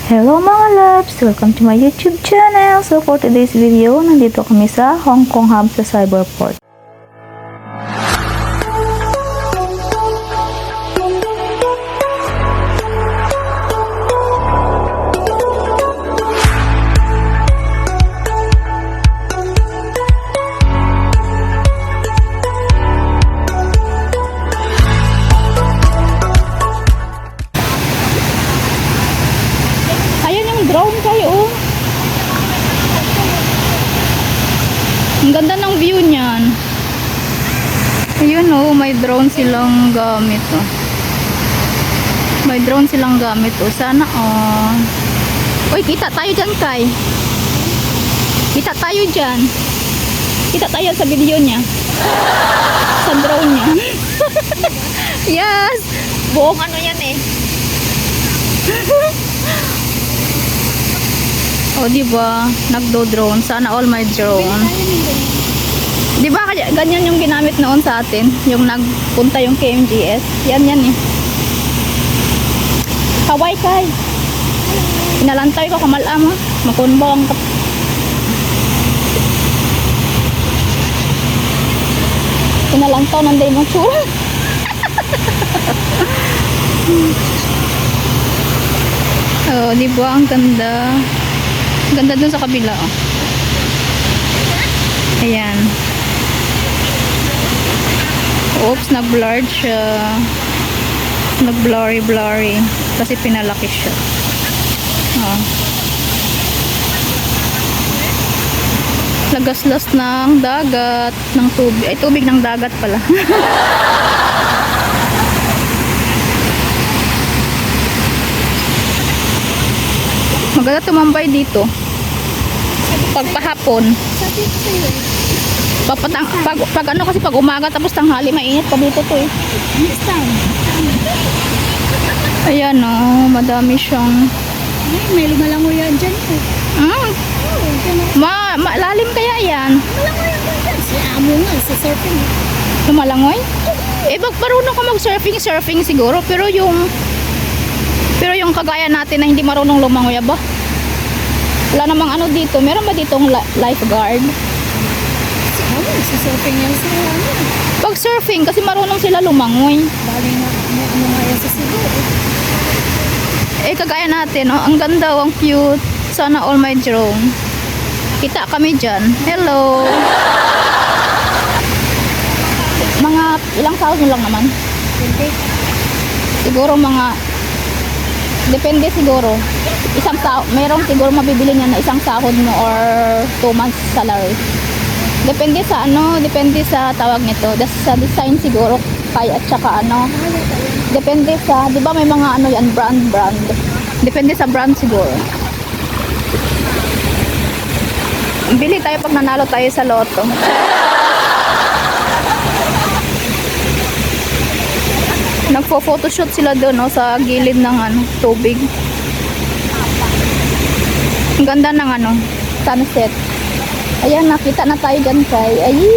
Hello mga loves! Welcome to my YouTube channel! So for today's video, nandito kami sa Hong Kong Hub sa Cyberport. Drone kayo, oh. Ang ganda ng view niyan. Ayun, oh, may drone silang gamit, oh. May drone silang gamit, oh. Sana, oh. Uy, kita tayo dyan, Kai. Kita tayo dyan. Kita tayo sa video niya. Sa drone niya. Yes! Buong ano yan, eh. Oh, diba? Nagdo-drone. Sana all my drone. Diba ganyan yung ginamit noon sa atin? Yung nagpunta yung KMGS. Yan eh. Kaway kay. Inalantay ko kamalam ha. Makunbong. Inalantaw ng day mong sura. Oh, diba? Ang ganda. Ganda dun sa kabila, oh. Ayan. Oops, nag-blurred siya. Nag-blurry. Kasi pinalaki siya. Oh. Lagaslas ng dagat. Ng tubig. Ay, tubig ng dagat pala. Maganda tumambay dito. Pagpahapon. Pag ano kasi pag umaga tapos tanghali mainit pa dito to eh. Ayan oh, madami siyang. May lumalangoy yan dyan eh. Malalim kaya yan? Lumalangoy yan dyan. Si amo nga, sa surfing. Lumalangoy? Eh, marunong ka mag-surfing siguro. Pero yung kagaya natin na hindi marunong lumangoy, ba? Wala namang ano dito. Meron ba ditong lifeguard? Si amo, sa surfing yan sa ano. Pag surfing, kasi marunong sila lumangoy. Bali na, ano nga yan sa Cebu eh. Eh, kagaya natin, oh, ang ganda, ang cute. Sana all my drone. Kita kami dyan. Hello! Mga ilang sahod lang naman? Siguro mga depende siguro. Isang sahod, meron siguro mabibili niya na isang sahod mo or 2 months salary. Depende sa ano, depende sa tawag nito. Sa design siguro kaya at saka ano. Depende sa, 'di ba may mga ano yan brand. Depende sa brand siguro. Bili tayo pag nanalo tayo sa loto. Nagpo-photoshoot sila doon, no, sa gilid ng ano, tubig. Ang ganda ng ano, sunset. Ayan, nakita na tayo dyan kay. Ayy!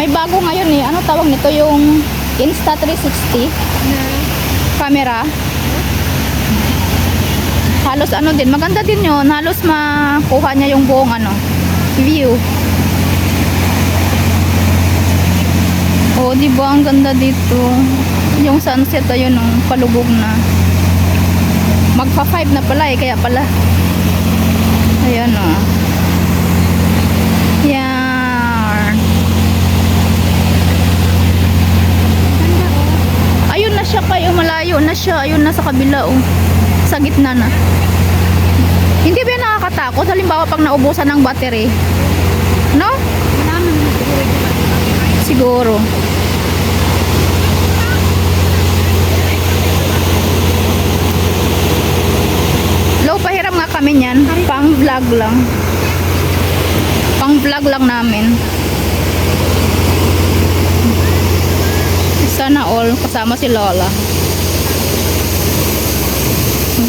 May bago ngayon eh. Ano tawag nito? Yung Insta360 camera. Halos ano din. Maganda din yun. Halos makuha niya yung buong ano, view. Oh, diba? Ang ganda dito. Yung sunset ayun oh, palubog na. Magpa 5 na pala eh. Kaya pala. Ayan oh. Yan. Ayun na siya kayo, malayo na siya. Ayun na sa kabila oh. Sa gitna na. Hindi ba yan nakakatakot? Halimbawa pag naubusan ng battery. No? Siguro. Low pahiram nga kami niyan. Pang vlog lang. Pang vlog lang namin. Sana all kasama si Lola.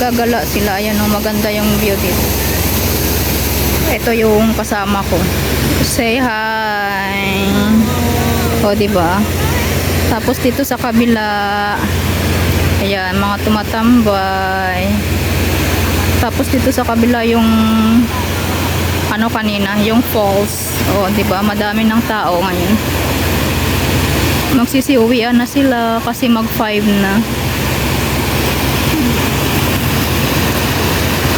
Gagala sila. Ayan o, maganda yung view dito. Ito yung kasama ko. Say hi. O, diba? Tapos dito sa kabila, ayan, mga tumatambay. Tapos dito sa kabila yung ano kanina, yung falls. O, diba? Madami ng tao ngayon. Magsisiuwian na sila kasi mag 5 na.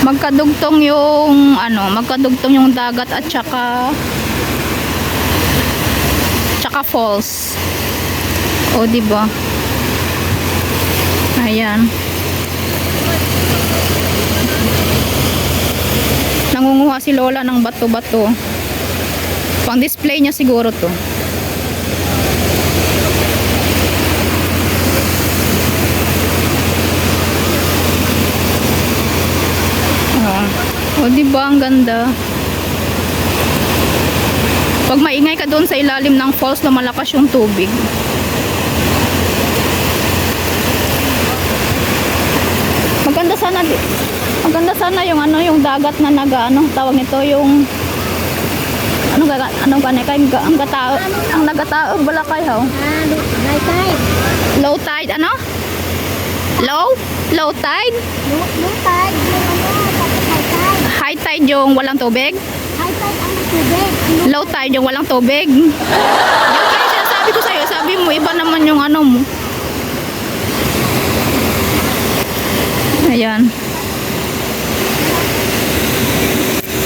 Magkadugtong yung ano, magkadugtong yung dagat at tsaka falls. O, diba? Ayan. Nangunguha si Lola ng bato-bato. Pang display niya siguro to. O, diba? Ang ganda. Pag maingay ka doon sa ilalim ng falls, lumalakas yung tubig. Maganda sana yung ano, yung dagat na ano, tawag nito yung anong kanay kay ang gatao, ang nagataog bala kayo. High tide. Low tide ano? Low tide? Low tide. Yung tapos high tide. High tide yung walang tubig? High tide ang tubig. Low tide yung walang tubig? Yung kaya sinasabi ko sa'yo, sabi mo, iba naman yung ano mo. Ayan.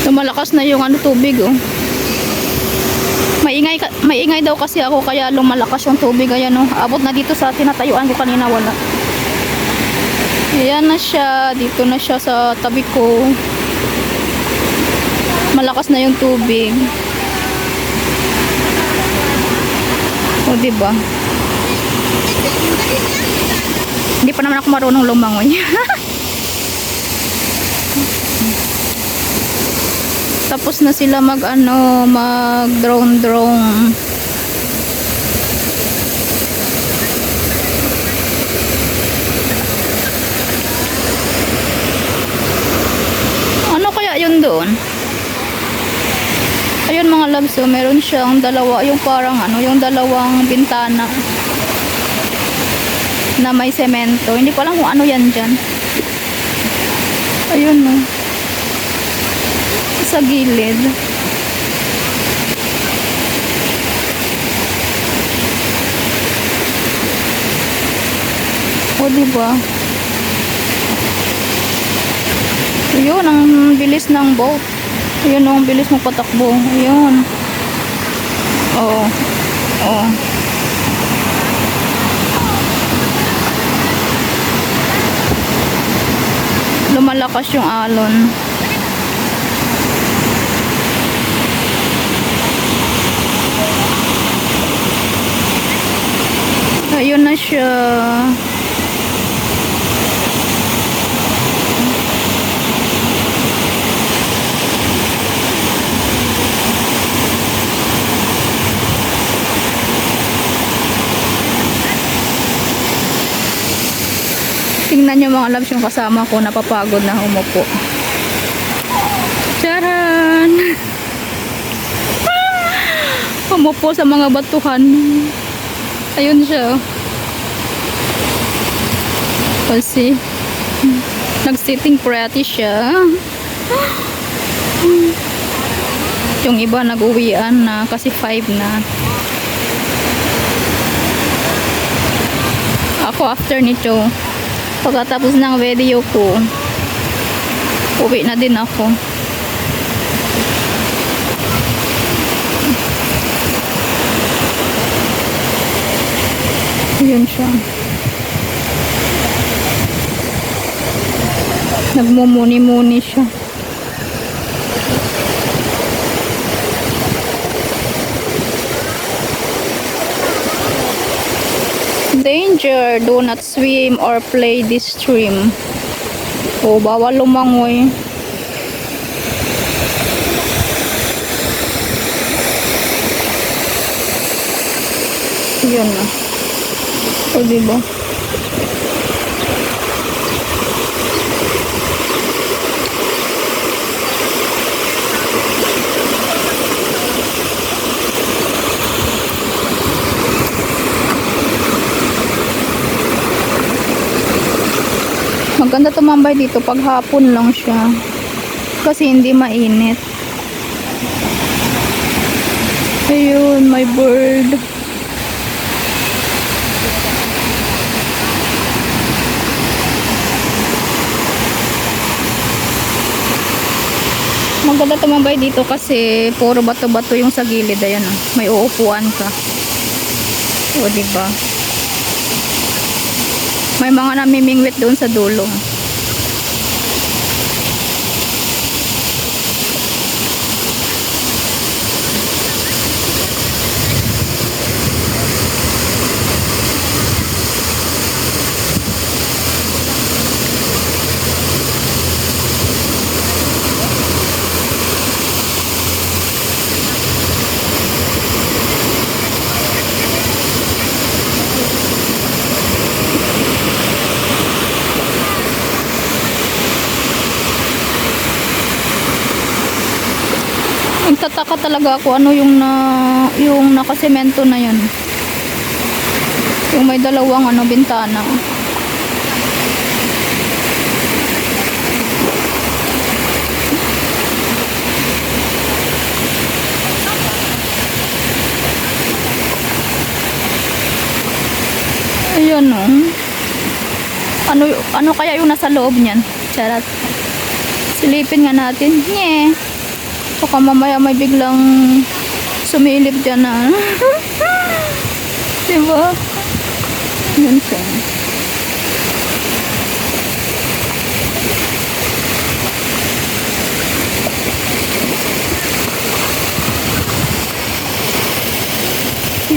Lumalakas na yung ano, tubig, oh. Maingay daw kasi ako kaya lumalakas yung tubig. Ayan, oh. Abot na dito sa tinatayuan ko kanina, wala. Ayan na siya. Dito na siya sa tabi ko. Malakas na yung tubig. O, diba? Hindi pa naman ako marunong lumangoy. Tapos na sila mag drone. Ano kaya yun doon? Ayun mga loves, so meron siyang dalawa, yung parang ano, yung dalawang bintana na may semento. Hindi ko alam kung ano yan dyan. Ayun, no. Sa gilid. O, diba? Ayun, ang bilis ng boat. Ayun, ang bilis mong patakbo. Ayun. Oo. Oo. Lumalakas yung alon. Ayun na siya. Tingnan nyo mga loves yung kasama ko, napapagod na umupo. Charan! Umupo sa mga batuhan. Ayun siya. Kasi nag-sitting pretty siya. Yung iba nag-uwian na kasi 5 na. Ako after nito, pagkatapos ng video ko, uwi na din ako. Yun siya. Nagmumuni-muni siya. Danger, do not swim or play this stream. O, bawal lumangoy. Yun na. O, diba? Maganda tumambay dito pag hapon lang siya. Kasi hindi mainit. Ayun, my bird. Maganda tumambay dito kasi puro bato-bato yung sa gilid. Ayan, oh. May uupuan ka. O, diba? May mga namimingwit doon sa dulo. Nagtataka talaga ako ano yung nakasemento na yun. Yung may dalawang bintana. Ayun, oh. Ano kaya yung nasa loob niyan? Charot. Silipin nga natin. Nye. Baka mamaya may biglang sumilip dyan na. Diba? Yun siya.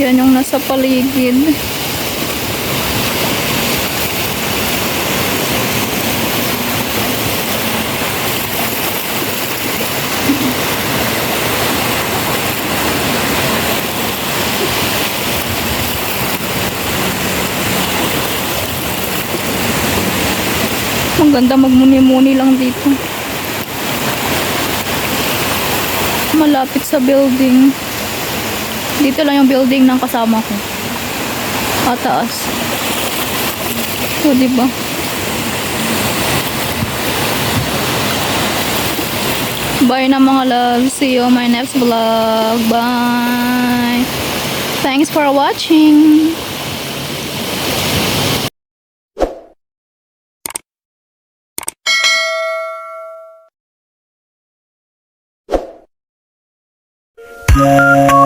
Yan yung nasa paligid. Ang ganda magmuni-muni lang dito. Malapit sa building. Dito lang yung building ng kasama ko. Taas. O, diba? Bye na mga love. See you on my next vlog. Bye. Thanks for watching. Yeah.